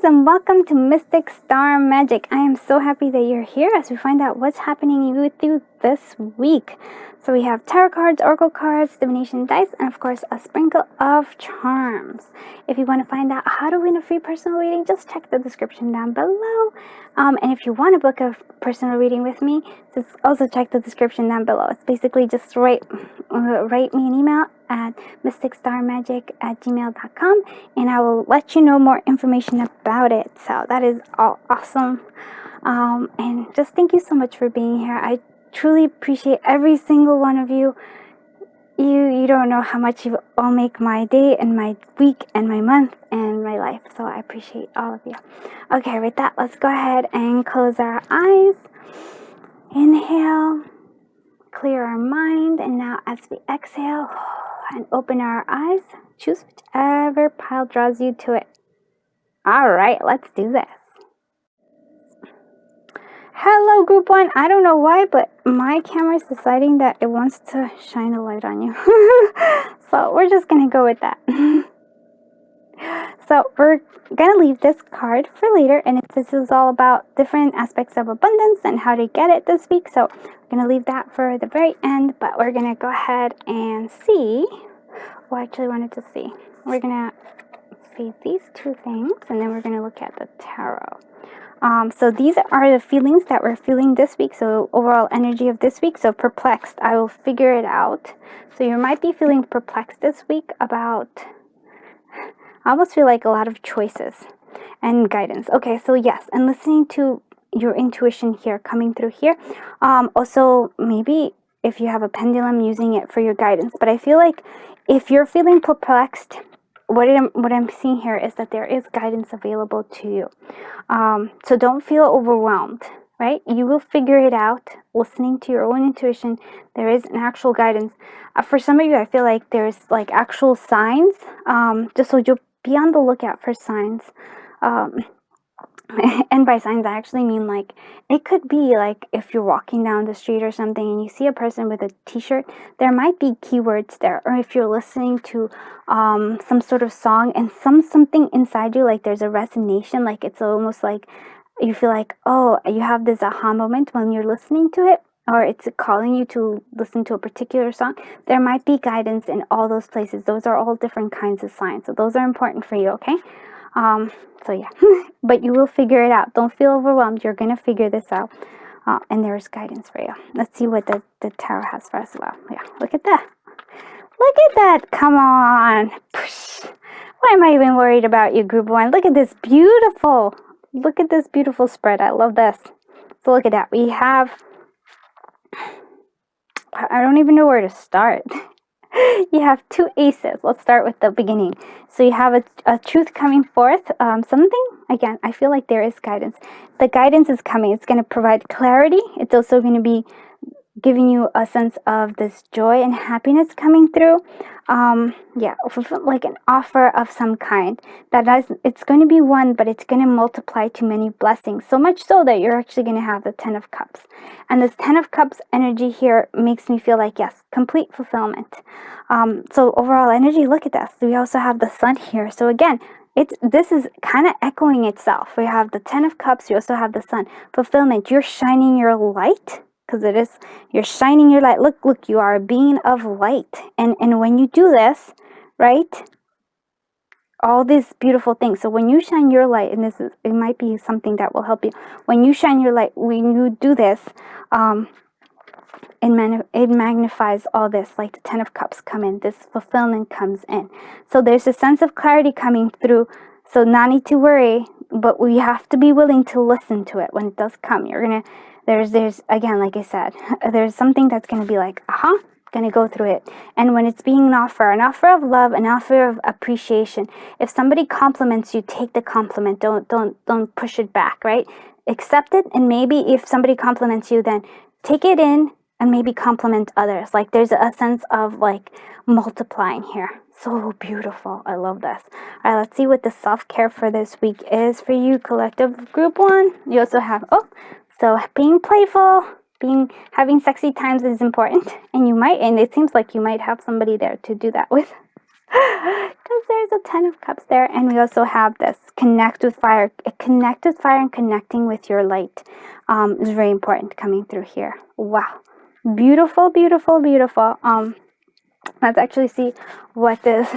friends, and welcome to Mystic Star Magic. I am so happy that you're here as we find out what's happening with you this week. So we have tarot cards, oracle cards, divination dice, and of course a sprinkle of charms. If you want to find out how to win a free personal reading, just check the description down below. And if you want to book a personal reading with me, just also check the description down below. It's basically just write me an email at mysticstarmagic@gmail.com and I will let you know more information about it. So that is all awesome. And just thank you so much for being here. I truly appreciate every single one of you. You don't know how much you all make my day and my week and my month and my life. So I appreciate all of you. Okay, with that, let's go ahead and close our eyes. Inhale, clear our mind, and now as we exhale and open our eyes, choose whichever pile draws you to it. All right, let's do this. Hello, group one. I don't know why, but my camera is deciding that it wants to shine a light on you. So we're just going to go with that. So we're going to leave this card for later. And this is all about different aspects of abundance and how to get it this week. So we're going to leave that for the very end. But we're going to go ahead and see what I actually wanted to see. We're going to see these two things. And then we're going to look at the tarot. So these are the feelings that we're feeling this week. So overall energy of this week. So perplexed. I will figure it out. So you might be feeling perplexed this week about, I almost feel like a lot of choices and guidance. Okay, so yes, and listening to your intuition here, coming through here. Also, maybe if you have a pendulum, using it for your guidance. But I feel like if you're feeling perplexed, what I'm seeing here is that there is guidance available to you. So don't feel overwhelmed, right? You will figure it out. Listening to your own intuition, there is an actual guidance. For some of you, I feel like there's like actual signs. Just so you'll be on the lookout for signs. And by signs, I actually mean like, it could be like if you're walking down the street or something and you see a person with a t-shirt, there might be keywords there. Or if you're listening to some sort of song and something inside you, like there's a resonation, like it's almost like you feel like, oh, you have this aha moment when you're listening to it, or it's calling you to listen to a particular song. There might be guidance in all those places. Those are all different kinds of signs. So those are important for you, okay? So yeah, but you will figure it out. Don't feel overwhelmed. You're going to figure this out. And there's guidance for you. Let's see what the tarot has for us. Well, yeah, look at that. Look at that. Come on. Why am I even worried about you, group one? Look at this beautiful spread. I love this. So look at that. We have, I don't even know where to start. You have two aces. Let's start with the beginning. So you have a truth coming forth. Something, again, I feel like there is guidance. The guidance is coming. It's going to provide clarity. It's also going to be giving you a sense of this joy and happiness coming through. Yeah, like an offer of some kind. It's going to be one, but it's going to multiply to many blessings. So much so that you're actually going to have the 10 of Cups. And this 10 of Cups energy here makes me feel like, yes, complete fulfillment. So overall energy, look at this. We also have the sun here. So again, this is kind of echoing itself. We have the 10 of Cups. You also have the sun. Fulfillment. You're shining your light. Because you're shining your light. Look, you are a being of light. And when you do this, right, all these beautiful things. So when you shine your light, and it might be something that will help you. When you shine your light, when you do this, it magnifies all this, like the 10 of Cups come in. This fulfillment comes in. So there's a sense of clarity coming through. So not need to worry, but we have to be willing to listen to it when it does come. There's again, like I said, there's something that's going to be like, going to go through it. And when it's being an offer of love, an offer of appreciation. If somebody compliments you, take the compliment. Don't push it back, right? Accept it. And maybe if somebody compliments you, then take it in and maybe compliment others. Like there's a sense of like multiplying here. So beautiful. I love this. All right, let's see what the self-care for this week is for you, collective group one. You also have, so being playful, having sexy times is important. And it seems like you might have somebody there to do that with. Come there's a 10 of cups there. And we also have this connect with fire. Connect with fire and connecting with your light is very important coming through here. Wow. Beautiful, beautiful, beautiful. Let's actually see what this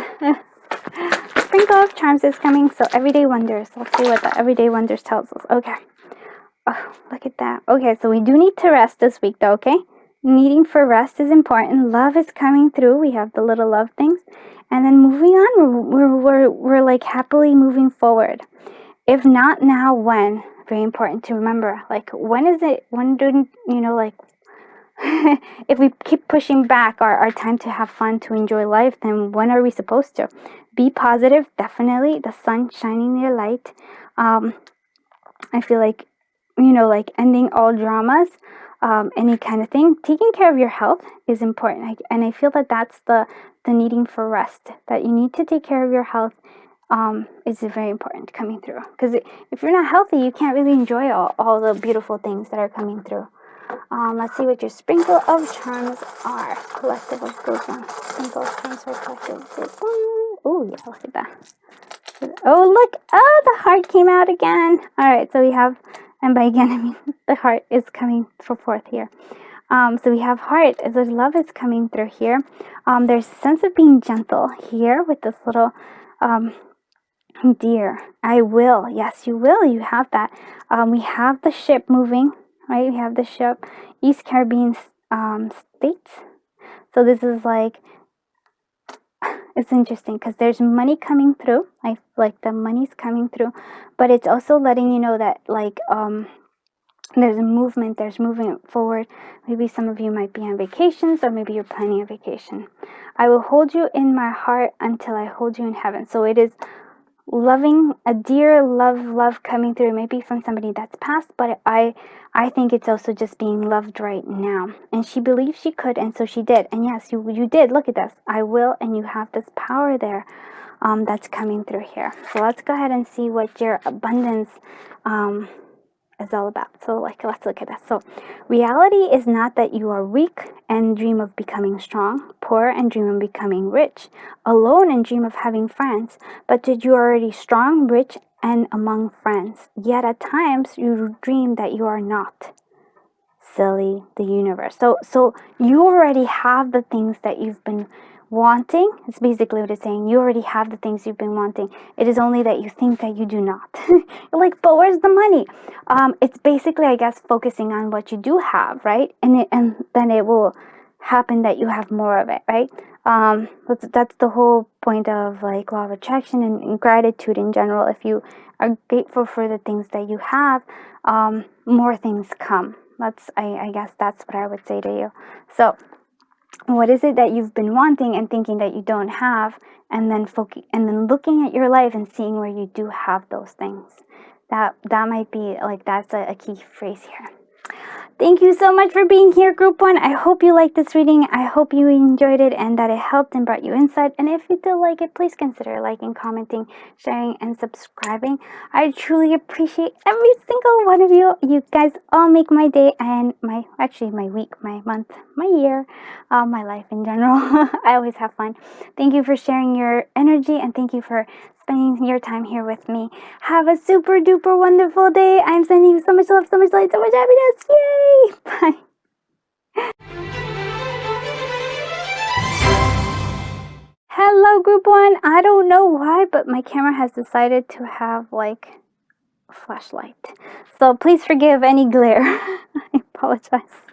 sprinkle of charms is coming. So everyday wonders. Let's see what the everyday wonders tells us. Okay. Oh, look at that. Okay, so we do need to rest this week though, okay? Needing for rest is important. Love is coming through. We have the little love things. And then moving on, we're like happily moving forward. If not now, when? Very important to remember. Like, when is it, when do, you know, like, if we keep pushing back our time to have fun, to enjoy life, then when are we supposed to? Be positive, definitely. The sun shining their light. I feel like, you know, like ending all dramas, any kind of thing. Taking care of your health is important. And I feel that that's the needing for rest. That you need to take care of your health is very important coming through. Because if you're not healthy, you can't really enjoy all the beautiful things that are coming through. Let's see what your sprinkle of charms are. Collective of group one. Sprinkle of charms for collective group one. Oh, yeah, look at that. Oh, look. Oh, the heart came out again. All right, so we have, and by again, I mean the heart is coming forth here. So we have heart. There's love is coming through here. There's a sense of being gentle here with this little deer. I will. Yes, you will. You have that. We have the ship moving, right? We have the ship, East Caribbean states. So this is like, it's interesting because there's money coming through. I like the money's coming through, but it's also letting you know that like there's a movement, there's movement forward. Maybe some of you might be on vacations, or maybe you're planning a vacation. I will hold you in my heart until I hold you in heaven. So it is loving, a dear love coming through, maybe from somebody that's passed, but I think it's also just being loved right now. And she believed she could, and so she did. And yes, you did. Look at this. I will, and you have this power there that's coming through here. So let's go ahead and see what your abundance is all about. So like, let's look at this. So reality is not that you are weak and dream of becoming strong, poor and dream of becoming rich, alone and dream of having friends, but that you are already strong, rich, and among friends. Yet at times you dream that you are not. Silly, the universe. So you already have the things that you've been wanting. It's basically what it's saying. You already have the things you've been wanting. It is only that you think that you do not. Like, but where's the money? It's basically, I guess, focusing on what you do have, right? And then it will happen that you have more of it, right? That's the whole point of like law of attraction and gratitude in general. If you are grateful for the things that you have, more things come. I guess that's what I would say to you. So what is it that you've been wanting and thinking that you don't have, and then looking at your life and seeing where you do have those things. That might be like, that's a key phrase here. Thank you so much for being here, Group 1. I hope you liked this reading. I hope you enjoyed it and that it helped and brought you insight. And if you did like it, please consider liking, commenting, sharing, and subscribing. I truly appreciate every single one of you. You guys all make my day and my week, my month, my year, my life in general. I always have fun. Thank you for sharing your energy, and thank you for spending your time here with me. Have a super duper wonderful day. I'm sending you so much love, so much light, so much happiness. Yay! Bye. Hello, Group 1. I don't know why, but my camera has decided to have like a flashlight. So please forgive any glare. I apologize.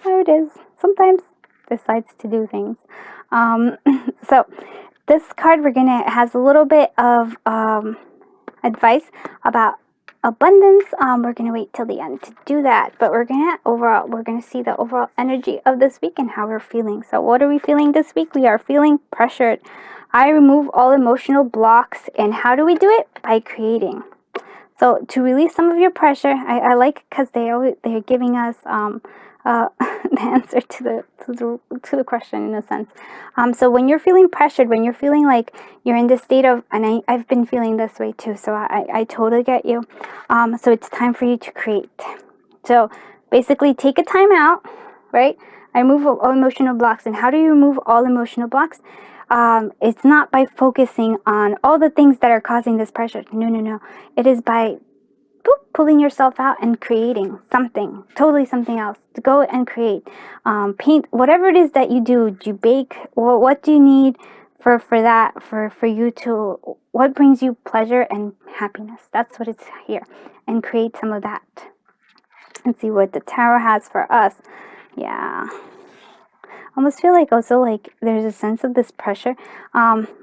So it is. Sometimes it decides to do things. So this card has a little bit of advice about abundance. We're gonna wait till the end to do that, but we're gonna see the overall energy of this week and how we're feeling. So what are we feeling this week? We are feeling pressured. I remove all emotional blocks, and how do we do it? By creating. So to release some of your pressure, I like, because they're giving us the answer to the question, in a sense. So when you're feeling pressured, when you're feeling like you're in this state of, and I've been feeling this way too, so I totally get you. So it's time for you to create. So basically take a time out, right? I remove all emotional blocks. And how do you remove all emotional blocks? It's not by focusing on all the things that are causing this pressure. No. It is by pulling yourself out and creating something, totally something else. To go and create, paint, whatever it is that you do. Do you bake? Well, what do you need for that? For you to, what brings you pleasure and happiness? That's what it's here, and create some of that. And see what the tarot has for us. Yeah. I almost feel like also like there's a sense of this pressure.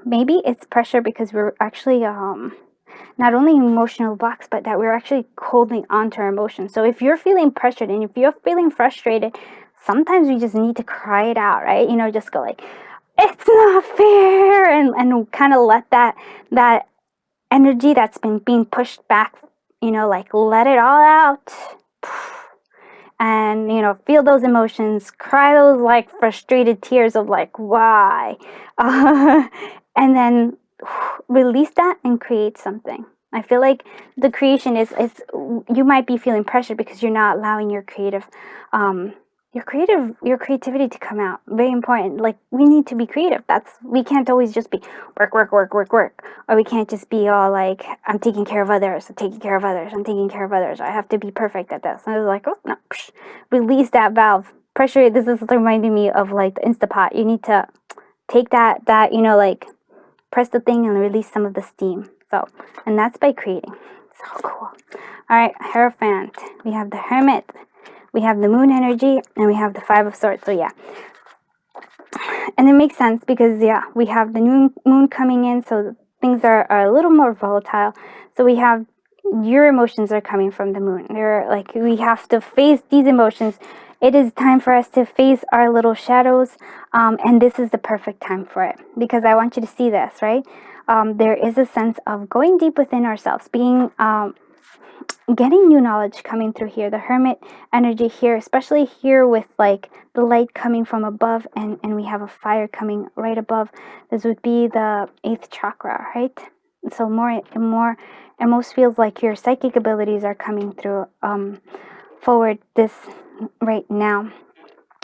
Maybe it's pressure because we're actually not only emotional blocks, but that we're actually holding on to our emotions. So if you're feeling pressured and if you're feeling frustrated, sometimes we just need to cry it out, right? Just go like, it's not fair, and kind of let that energy that's been being pushed back, like let it all out. And feel those emotions, cry those like frustrated tears of like, why, and then release that and create something. I feel like the creation is you might be feeling pressure because you're not allowing your creativity to come out. Very important. Like, we need to be creative. We can't always just be work, or we can't just be all like, I'm taking care of others, I'm taking care of others, I have to be perfect at this. And I was like, oh no, release that valve. Pressure. This is reminding me of like the Instapot. You need to take that like, press the thing and release some of the steam. So, and that's by creating. So cool. All right, Hierophant. We have the Hermit. We have the Moon energy, and we have the Five of Swords. So yeah, and it makes sense because we have the new moon coming in, so things are a little more volatile. So we have your emotions are coming from the moon. They're like, we have to face these emotions. It is time for us to face our little shadows, and this is the perfect time for it, because I want you to see this, right? There is a sense of going deep within ourselves, being getting new knowledge coming through here. The Hermit energy here, especially here with like the light coming from above, and we have a fire coming right above. This would be the 8th chakra, right? So more almost feels like your psychic abilities are coming through forward this right now.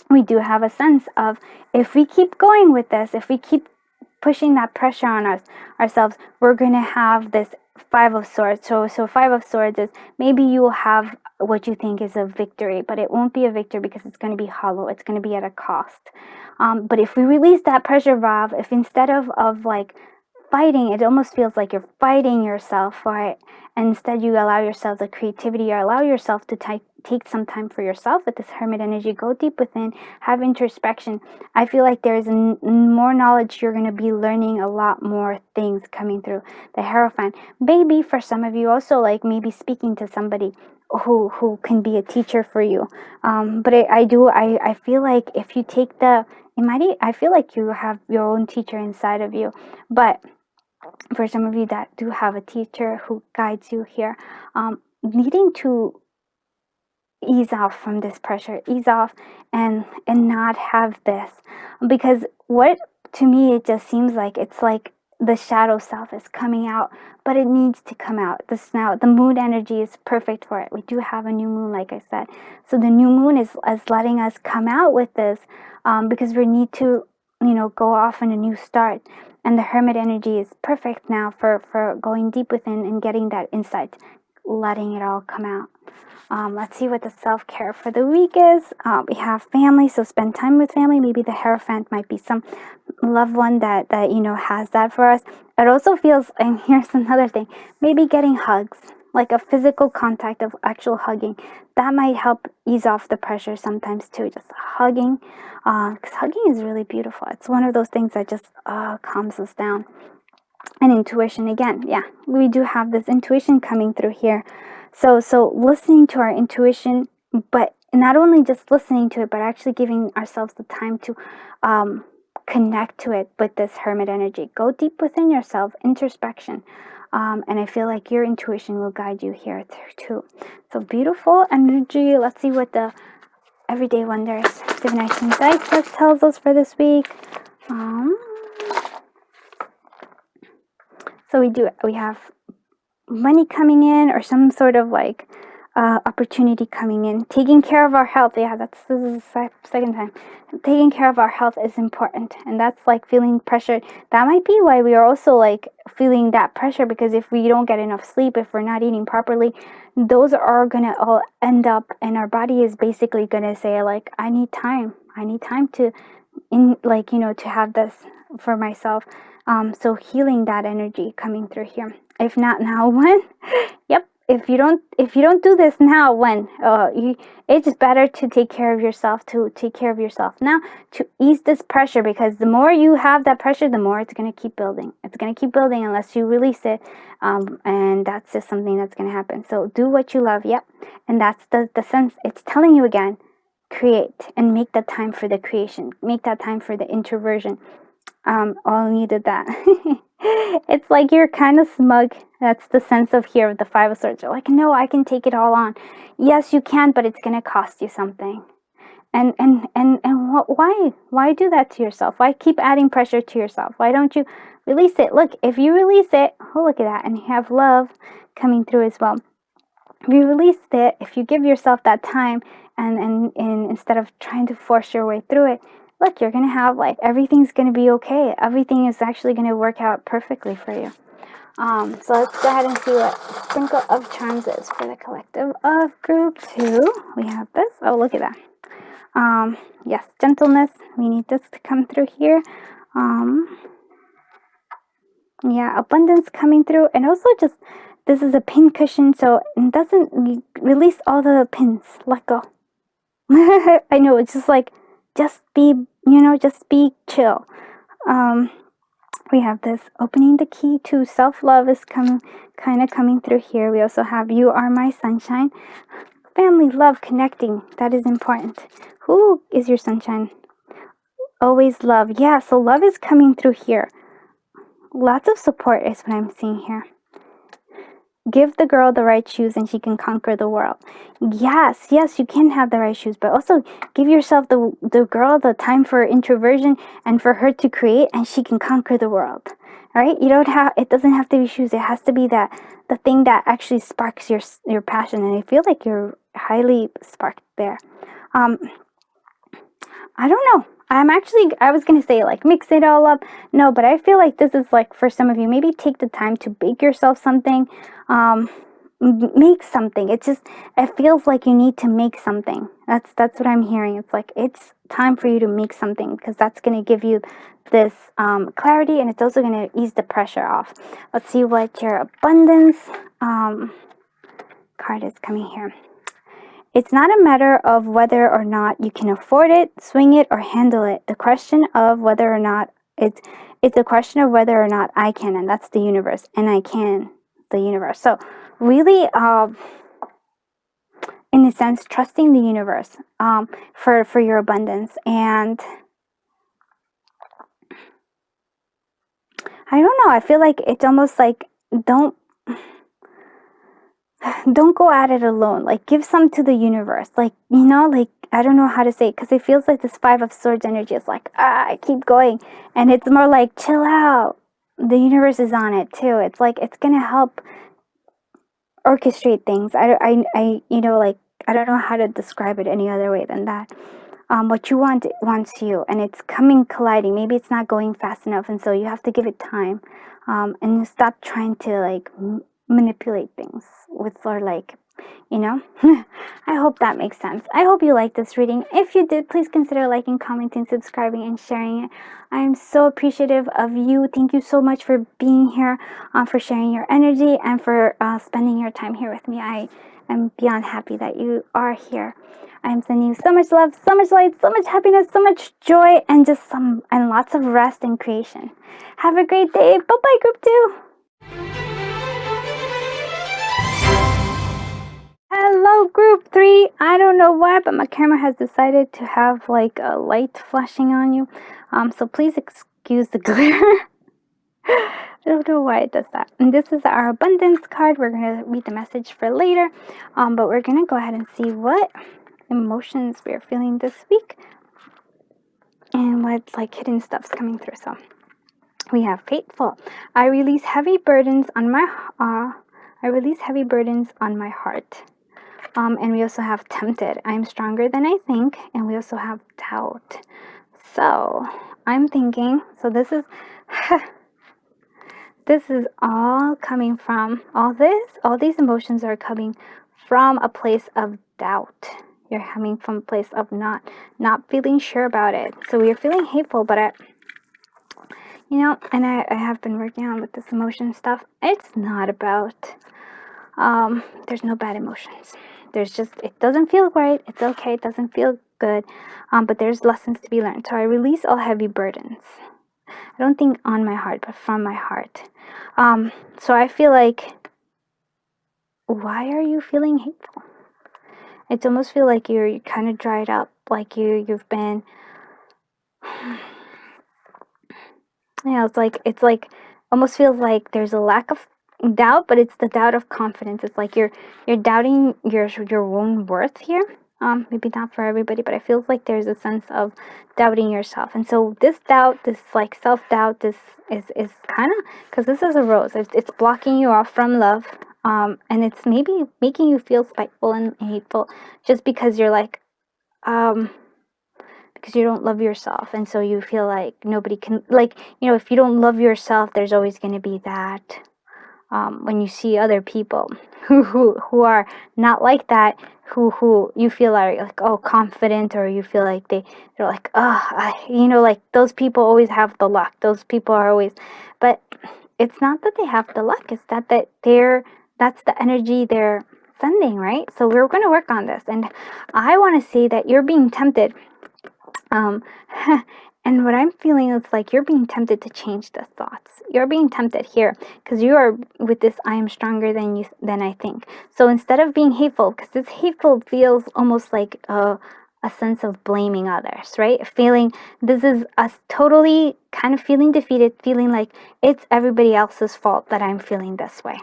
We do have a sense of, if we keep going with this, if we keep pushing that pressure on ourselves, we're going to have this Five of Swords. So Five of Swords is, maybe you will have what you think is a victory, but it won't be a victory because it's going to be hollow. It's going to be at a cost. But if we release that pressure valve, if instead of like fighting, it almost feels like you're fighting yourself for it, and instead you allow yourself the creativity, or allow yourself to take some time for yourself with this Hermit energy. Go deep within, have introspection. I feel like there is more knowledge. You're going to be learning a lot more things coming through the Hierophant. Maybe for some of you also, like maybe speaking to somebody who can be a teacher for you. But I feel like if you take I feel like you have your own teacher inside of you. But for some of you that do have a teacher who guides you here, needing to ease off from this pressure, ease off, and not have this, because what, to me, it just seems like it's like the shadow self is coming out, but it needs to come out. This now, the moon energy is perfect for it. We do have a new moon, like I said, so the new moon is letting us come out with this, because we need to go off on a new start. And the Hermit energy is perfect now for going deep within and getting that insight, letting it all come out. Let's see what the self-care for the week is. We have family, so spend time with family. Maybe the Hierophant might be some loved one that has that for us. It also feels, and here's another thing, maybe getting hugs, like a physical contact of actual hugging. That might help ease off the pressure sometimes too, just hugging, because hugging is really beautiful. It's one of those things that just calms us down. And intuition again, we do have this intuition coming through here. So listening to our intuition, but not only just listening to it, but actually giving ourselves the time to connect to it with this Hermit energy. Go deep within yourself, introspection. And I feel like your intuition will guide you here too. So beautiful energy. Let's see what the Everyday Wonders Divination Dice tells us for this week. So we have money coming in, or some sort of like opportunity coming in. Taking care of our health. Yeah, this is the second time. Taking care of our health is important, and that's like feeling pressured. That might be why we are also like feeling that pressure, because if we don't get enough sleep, if we're not eating properly, those are gonna all end up, and our body is basically gonna say like, I need time to to have this for myself. So healing that energy coming through here. If not now, when? Yep. If you don't do this now, when? It's better to take care of yourself, now, to ease this pressure, because the more you have that pressure, the more it's going to keep building. It's going to keep building unless you release it. And that's just something that's going to happen. So do what you love. Yep. And that's the sense. It's telling you again, create and make that time for the creation. Make that time for the introversion. All needed that. It's like you're kind of smug. That's the sense of here with the Five of Swords. You're like, no, I can take it all on. Yes, you can, but it's gonna cost you something. And why do that to yourself? Why keep adding pressure to yourself? Why don't you release it? Look, if you release it, oh, look at that, and you have love coming through as well. If you release it, if you give yourself that time, and instead of trying to force your way through it, look, you're going to have like, everything's going to be okay. Everything is actually going to work out perfectly for you. So let's go ahead and see what Sprinkle of Charms is for the collective of group 2. We have this. Oh, look at that. Yes, gentleness. We need this to come through here. Yeah, abundance coming through. And also just, this is a pin cushion, so it doesn't release all the pins. Let go. I know, it's just like, just be chill. We have this opening the key to self-love is kind of coming through here. We also have you are my sunshine. Family, love, connecting. That is important. Who is your sunshine? Always love. Yeah, so love is coming through here. Lots of support is what I'm seeing here. Give the girl the right shoes and she can conquer the world. Yes, you can have the right shoes, but also give yourself the girl the time for introversion and for her to create, and she can conquer the world. All right? It doesn't have to be shoes. It has to be the thing that actually sparks your passion, and I feel like you're highly sparked there. I don't know. I was going to say like mix it all up. No, but I feel like this is like for some of you, maybe take the time to bake yourself something. Make something. It feels like you need to make something. That's what I'm hearing. It's like it's time for you to make something, because that's going to give you this clarity, and it's also going to ease the pressure off. Let's see what your abundance card is coming here. It's not a matter of whether or not you can afford it, swing it, or handle it. The question of whether or not it's a question of whether or not I can, and that's the universe, and I can, the universe. So really, in a sense, trusting the universe for your abundance. And I don't know, I feel like it's almost like don't go at it alone. Like, give some to the universe. Like, like, I don't know how to say it, because it feels like this Five of Swords energy is like, I keep going. And it's more like, chill out. The universe is on it too. It's like, it's going to help orchestrate things. I don't know how to describe it any other way than that. What you want, it wants you, and it's colliding. Maybe it's not going fast enough, and so you have to give it time. And stop trying to like manipulate things I hope that makes sense. I hope you liked this reading. If you did, please consider liking, commenting, subscribing, and sharing it. I am so appreciative of you. Thank you so much for being here, for sharing your energy, and for spending your time here with me. I am beyond happy that you are here. I am sending you so much love, so much light, so much happiness, so much joy, and and lots of rest and creation. Have a great day. Bye-bye, Group 2. Hello, Group 3. I don't know why, but my camera has decided to have like a light flashing on you. So please excuse the glare. I don't know why it does that. And this is our abundance card. We're going to read the message for later. But we're going to go ahead and see what emotions we're feeling this week, and what like hidden stuff's coming through. So we have faithful. I release heavy burdens on my heart. And we also have tempted. I'm stronger than I think. And we also have doubt. So I'm thinking, so this is this is all coming from, all these emotions are coming from a place of doubt. You're coming from a place of not feeling sure about it. So you're feeling hateful, but and I have been working on with this emotion stuff. It's not about, there's no bad emotions. There's just, it doesn't feel right. It's okay. It doesn't feel good. But there's lessons to be learned. So I release all heavy burdens. I don't think on my heart, but from my heart. So I feel like, why are you feeling hateful? It's almost feel like you're kind of dried up, like you've been, it's like almost feels like there's a lack of doubt, but it's the doubt of confidence. It's like you're doubting your own worth here. Maybe not for everybody, but it feels like there's a sense of doubting yourself. And so this doubt, this like self-doubt, this is kind of, because this is a rose, it's blocking you off from love. And it's maybe making you feel spiteful and hateful just because you're like, because you don't love yourself. And so you feel like nobody can, like, if you don't love yourself, there's always going to be that, when you see other people who are not like that, who you feel like oh, confident, or you feel like they're like, oh, like those people always have the luck. Those people are always, but it's not that they have the luck. It's that that's the energy they're sending, right? So we're going to work on this. And I want to say that you're being tempted. And what I'm feeling is like you're being tempted to change the thoughts. You're being tempted here because you are with this, I am stronger than I think. So instead of being hateful, because this hateful feels almost like a sense of blaming others, right? Feeling this is us totally kind of feeling defeated, feeling like it's everybody else's fault that I'm feeling this way.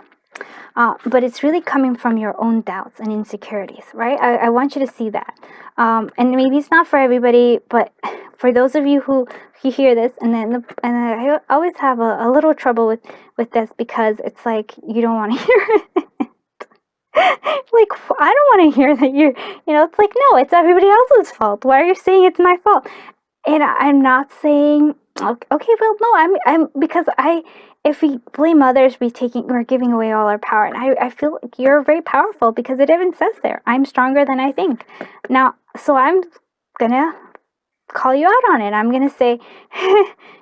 But it's really coming from your own doubts and insecurities, right? I want you to see that. And maybe it's not for everybody, but for those of you who hear this, and I always have a little trouble with this because it's like you don't want to hear it. Like, I don't want to hear that it's like, no, it's everybody else's fault. Why are you saying it's my fault? And I'm not saying, okay, well, no, I'm because if we blame others, we're giving away all our power. And I feel like you're very powerful because it even says there, I'm stronger than I think. Now, so I'm gonna call you out on it. I'm gonna say,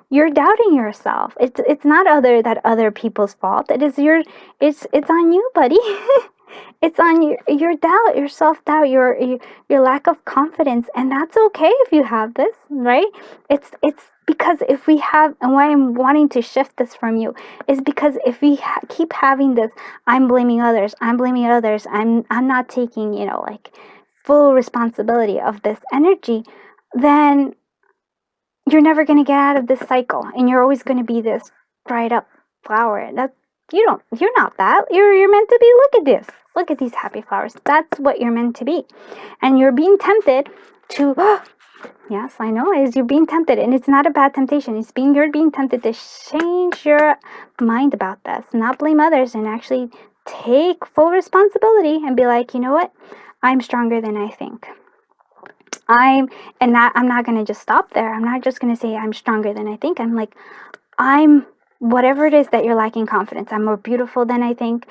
you're doubting yourself. It's not other people's fault. It's on you, buddy. It's on your doubt, your self-doubt, your lack of confidence, and that's okay if you have this, right? It's because if we have, and why I'm wanting to shift this from you is because if we keep having this, I'm blaming others, I'm not taking, like full responsibility of this energy, then you're never going to get out of this cycle, and you're always going to be this dried up flower. You're not that. You're meant to be, look at this. Look at these happy flowers. That's what you're meant to be. And you're being tempted to, yes, I know, you're being tempted. And it's not a bad temptation. You're being tempted to change your mind about this, not blame others, and actually take full responsibility and be like, you know what? I'm stronger than I think. I'm not going to just stop there. I'm not just going to say I'm stronger than I think. I'm like, whatever it is that you're lacking confidence. I'm more beautiful than I think.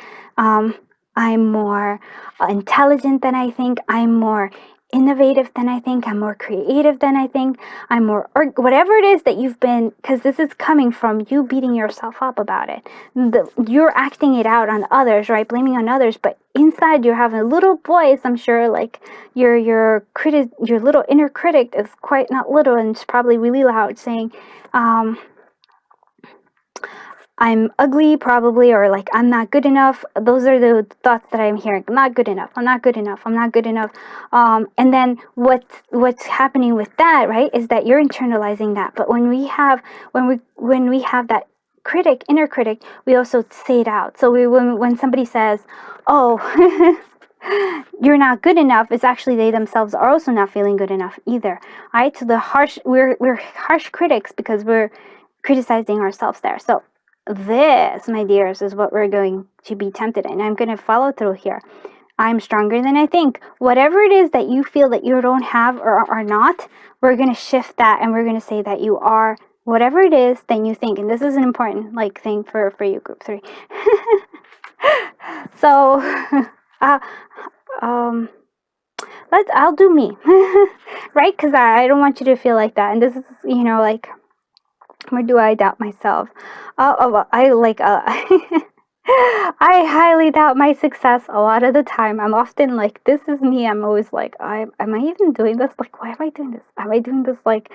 I'm more intelligent than I think. I'm more innovative than I think. I'm more creative than I think. I'm more, or whatever it is that you've been, because this is coming from you beating yourself up about it. You're acting it out on others, right? Blaming on others, but inside you're having a little voice, I'm sure, like your little inner critic is quite not little, and it's probably really loud, saying, I'm ugly, probably, or like I'm not good enough. Those are the thoughts that I'm hearing. I'm not good enough. I'm not good enough. I'm not good enough. And then what's happening with that, right, is that you're internalizing that. But when we have that inner critic, we also say it out. So when somebody says, "Oh, you're not good enough," it's actually they themselves are also not feeling good enough either. Right? So we're harsh critics because we're criticizing ourselves there. So this, my dears, is what we're going to be tempted in. I'm going to follow through here. I'm stronger than I think. Whatever it is that you feel that you don't have or are not, we're going to shift that and we're going to say that you are whatever it is that you think. And this is an important thing for you, group 3. So, uh, um, I'll do me, right? Because I don't want you to feel like that. And this is, where do I doubt myself? I highly doubt my success a lot of the time. I'm often like, this is me. I'm always like, am I even doing this? Like, why am I doing this? Am I doing this? Like,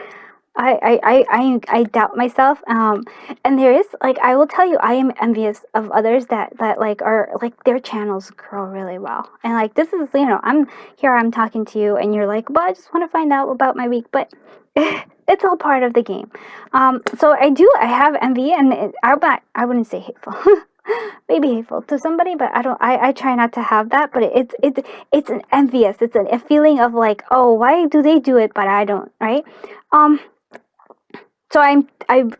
I doubt myself. And there is I will tell you, I am envious of others that are their channels grow really well. And this is I'm talking to you, and you're like, well, I just want to find out about my week, but it's all part of the game. So I have envy, and I wouldn't say hateful. Maybe hateful to somebody, but I try not to have that. But it's an envious. It's a feeling of like, oh, why do they do it but I don't, right? So I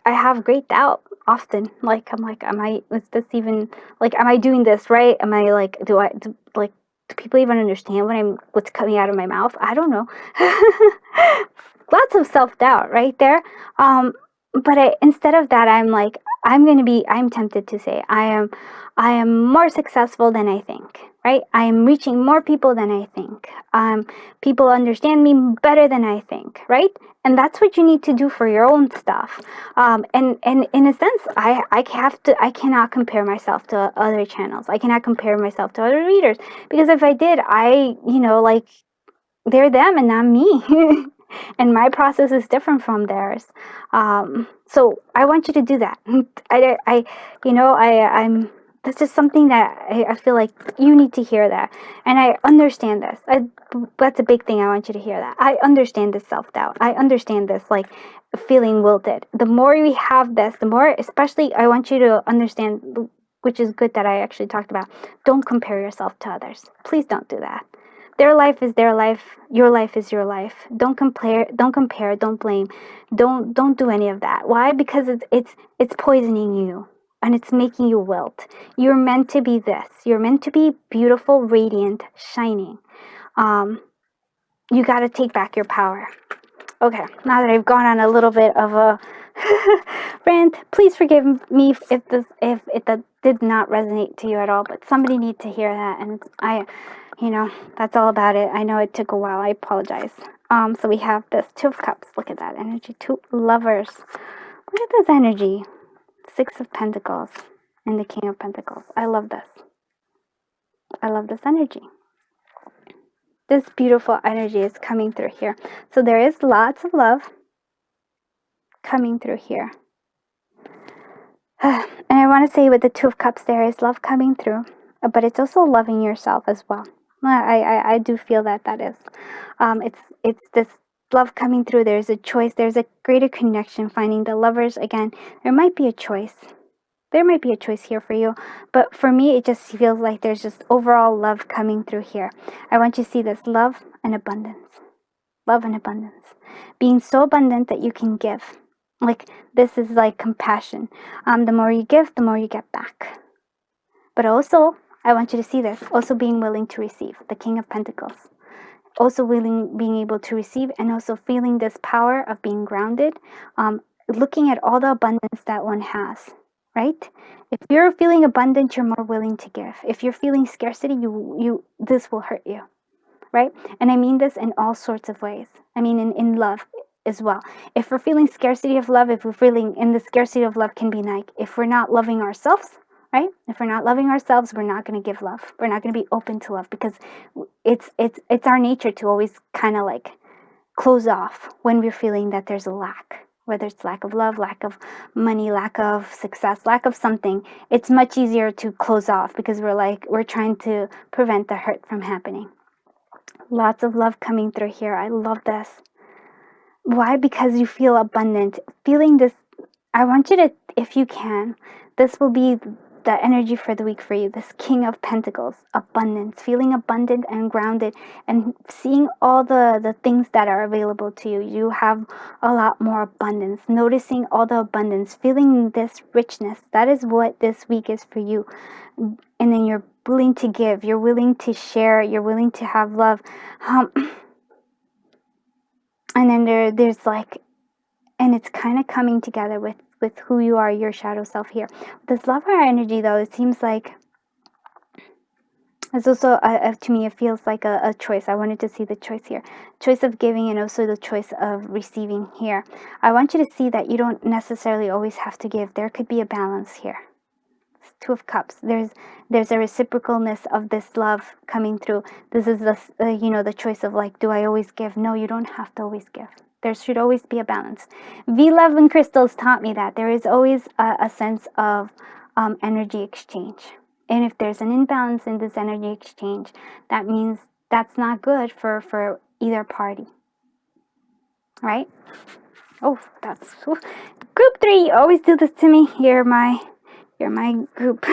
have great doubt often. I'm like, is this even am I doing this right? Am I do people even understand what's coming out of my mouth? I don't know. Lots of self-doubt right there. But instead of that, I'm tempted to say I am more successful than I think, right? I am reaching more people than I think. People understand me better than I think, right? And that's what you need to do for your own stuff. And in a sense, I cannot compare myself to other channels. I cannot compare myself to other readers, because if I did, they're them and not me. And my process is different from theirs. So I want you to do that. I'm that's just something that I feel like you need to hear that. And I understand this. That's a big thing. I want you to hear that. I understand this self-doubt. I understand this feeling wilted. The more we have this, the more, especially I want you to understand, which is good that I actually talked about, don't compare yourself to others. Please don't do that. Their life is their life. Your life is your life. Don't compare. Don't blame. Don't do any of that. Why? Because it's poisoning you, and it's making you wilt. You're meant to be this. You're meant to be beautiful, radiant, shining. You got to take back your power. Okay. Now that I've gone on a little bit of a rant, please forgive me if it did not resonate to you at all. But somebody needs to hear that, and that's all about it. I know it took a while. I apologize. So we have this 2 of Cups. Look at that energy. 2 Lovers. Look at this energy. 6 of Pentacles and the King of Pentacles. I love this. I love this energy. This beautiful energy is coming through here. So there is lots of love coming through here. And I want to say with the 2 of Cups, there is love coming through, but it's also loving yourself as well. I do feel that is. It's this love coming through. There's a choice. There's a greater connection. Finding the Lovers again. There might be a choice. There might be a choice here for you, but for me, it just feels like there's just overall love coming through here. I want you to see this love and abundance. Love and abundance. Being so abundant that you can give. This is compassion. The more you give, the more you get back. But also, I want you to see this. Also being willing to receive. The King of Pentacles. Also being able to receive, and also feeling this power of being grounded. Looking at all the abundance that one has. Right? If you're feeling abundant, you're more willing to give. If you're feeling scarcity, this will hurt you. Right? And I mean this in all sorts of ways. I mean in love as well. If we're feeling scarcity of love, if we're feeling in the scarcity of love can be if we're not loving ourselves, right? If we're not loving ourselves, we're not going to give love. We're not going to be open to love, because it's our nature to always kind of close off when we're feeling that there's a lack. Whether it's lack of love, lack of money, lack of success, lack of something, it's much easier to close off, because we're trying to prevent the hurt from happening. Lots of love coming through here. I love this. Why? Because you feel abundant. Feeling this, I want you to, if you can, this will be the energy for the week for you, this King of Pentacles, abundance, feeling abundant and grounded, and seeing all the things that are available to you. You have a lot more abundance, noticing all the abundance, feeling this richness. That is what this week is for you. And then you're willing to give, you're willing to share, you're willing to have love. And then there's like, and it's kind of coming together with who you are, your shadow self here. This love fire energy, though, it seems like it's also, to me, it feels like a choice. I wanted to see the choice here. Choice of giving and also the choice of receiving here. I want you to see that you don't necessarily always have to give. There could be a balance here. It's Two of Cups. There's a reciprocalness of this love coming through. This is the choice of like, do I always give? No, you don't have to always give. There should always be a balance. V-Love and crystals taught me that there is always a sense of energy exchange. And if there's an imbalance in this energy exchange, that means that's not good for either party. Right? Oh, that's group 3. You always do this to me. You're my group.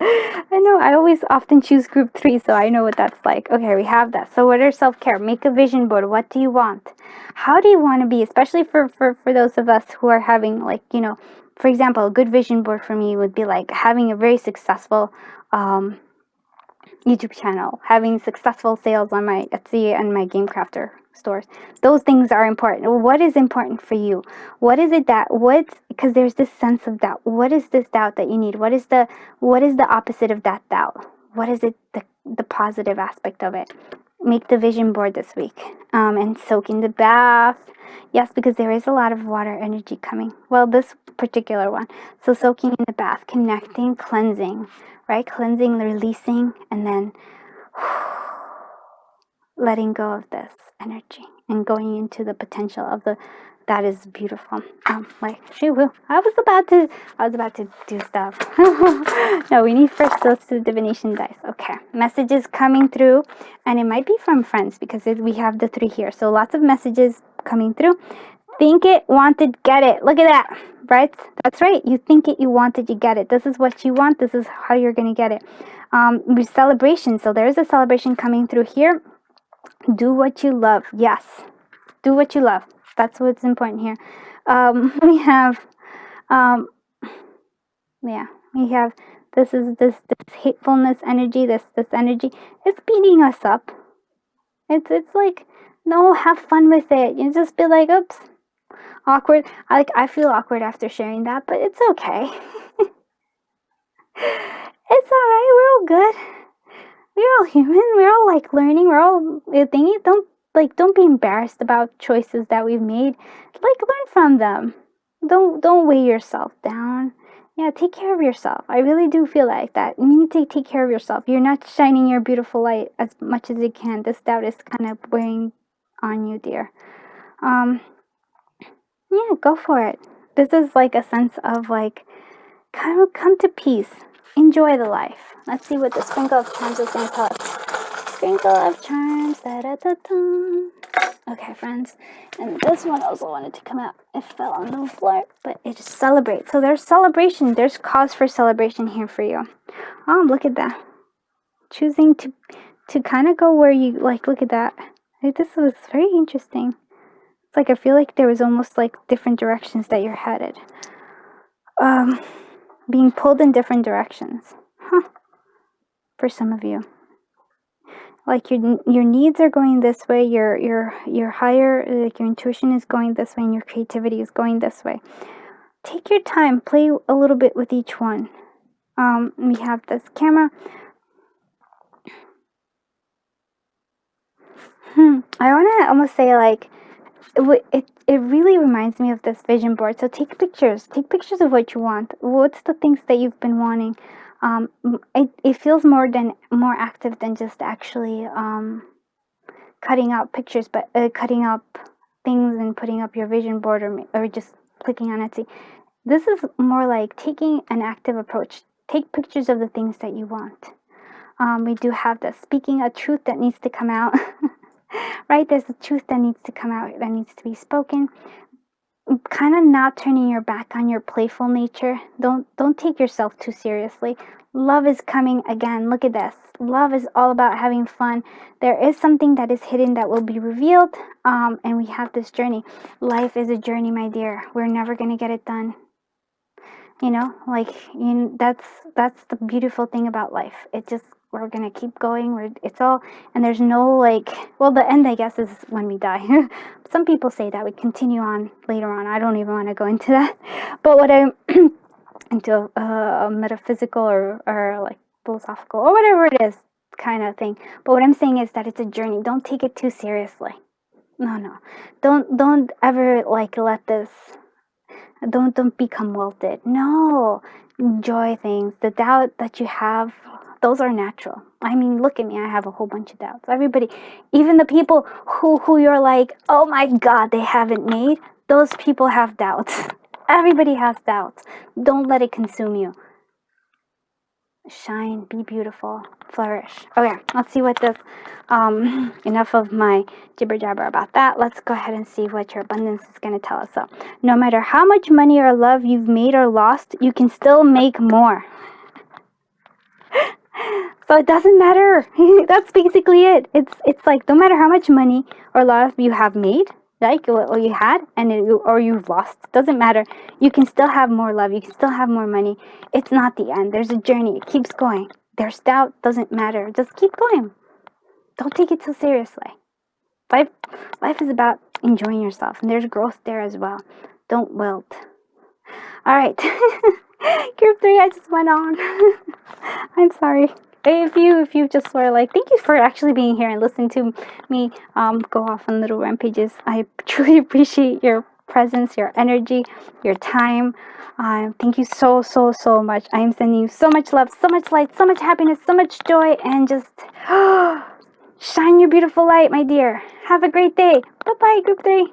I know, I always often choose group 3, so I know what that's like. Okay, we have that. So what are self-care? Make a vision board. What do you want? How do you want to be? Especially for those of us who are having, like, for example, a good vision board for me would be like having a very successful YouTube channel, having successful sales on my Etsy and my Game Crafter stores. Those things are important. What is important for you? What is it because there's this sense of doubt. What is this doubt that you need? What is the opposite of that doubt? What is it, the positive aspect of it? Make the vision board this week. And soak in the bath. Yes, because there is a lot of water energy coming. Well, this particular one. So soaking in the bath, connecting, cleansing, right? Cleansing, releasing, and then letting go of this energy and going into the potential of that is beautiful. Like she will. I was about to do stuff. No, we need first those two divination dice. Okay, messages coming through, and it might be from friends because we have the 3 here. So lots of messages coming through. Think it, want it, get it. Look at that, right? That's right. You think it, you want it, you get it. This is what you want. This is how you're gonna get it. Celebration. So there is a celebration coming through here. Do what you love. Yes, do what you love. That's what's important here. We have this hatefulness energy. This energy, it's beating us up. It's like, no, have fun with it. You just be like, oops, awkward. I feel awkward after sharing that, but it's okay. It's all right. We're all good. We're all human. We're all like learning. We're all thinking. Don't be embarrassed about choices that we've made. Like, learn from them. Don't weigh yourself down. Yeah, take care of yourself. I really do feel like that. You need to take care of yourself. You're not shining your beautiful light as much as you can. This doubt is kind of weighing on you, dear. Yeah, go for it. This is like a sense of like, kind of come to peace. Enjoy the life. Let's see what the Sprinkle of Charms is going to tell us. Sprinkle of Charms. Da-da-da-da. Okay, friends. And this one also wanted to come out. It fell on the floor, but it just celebrates. So there's celebration. There's cause for celebration here for you. Look at that. Choosing to kind of go where you like. Look at that. This was very interesting. It's like I feel like there was almost like different directions that you're headed. Being pulled in different directions. For some of you. Like your needs are going this way, your higher, like your intuition is going this way, and your creativity is going this way. Take your time, play a little bit with each one. We have this camera. I want to almost say like, it really reminds me of this vision board. So take pictures of what you want. What's the things that you've been wanting? It feels more active than just actually cutting out pictures, but cutting up things and putting up your vision board, or just clicking on Etsy. This is more like taking an active approach. Take pictures of the things that you want. We do have the speaking a truth that needs to come out. Right? There's a truth that needs to come out, that needs to be spoken. kind of not turning your back on your playful nature. Don't take yourself too seriously. Love is coming again. Look at this. Love is all about having fun. There is something that is hidden that will be revealed, and we have this journey. Life is a journey, my dear. We're never gonna get it done. That's the beautiful thing about life. We're gonna keep going. It's all, and there's no the end, I guess, is when we die. Some people say that we continue on later on. I don't even want to go into that. But what I'm into a metaphysical or like philosophical or whatever it is kind of thing. But what I'm saying is that it's a journey. Don't take it too seriously. No. Don't ever let this. Don't become wilted. No, enjoy things. The doubt that you have, those are natural. I mean, look at me. I have a whole bunch of doubts. Everybody, even the people who you're like, oh my God, they haven't made. Those people have doubts. Everybody has doubts. Don't let it consume you. Shine, be beautiful, flourish. Okay, let's see what this, enough of my jibber jabber about that. Let's go ahead and see what your abundance is going to tell us. So, no matter how much money or love you've made or lost, you can still make more. So it doesn't matter. That's basically it. It's like, no matter how much money or love you have made, or you had, or you've lost, doesn't matter. You can still have more love. You can still have more money. It's not the end. There's a journey. It keeps going. There's doubt. Doesn't matter. Just keep going. Don't take it so seriously. Life is about enjoying yourself, and there's growth there as well. Don't wilt. All right. Group 3, I just went on. I'm sorry. If you just were like, thank you for actually being here and listening to me go off on little rampages. I truly appreciate your presence, your energy, your time. Thank you so much. I am sending you so much love, so much light, so much happiness, so much joy, and just shine your beautiful light, my dear. Have a great day. Bye-bye, Group 3.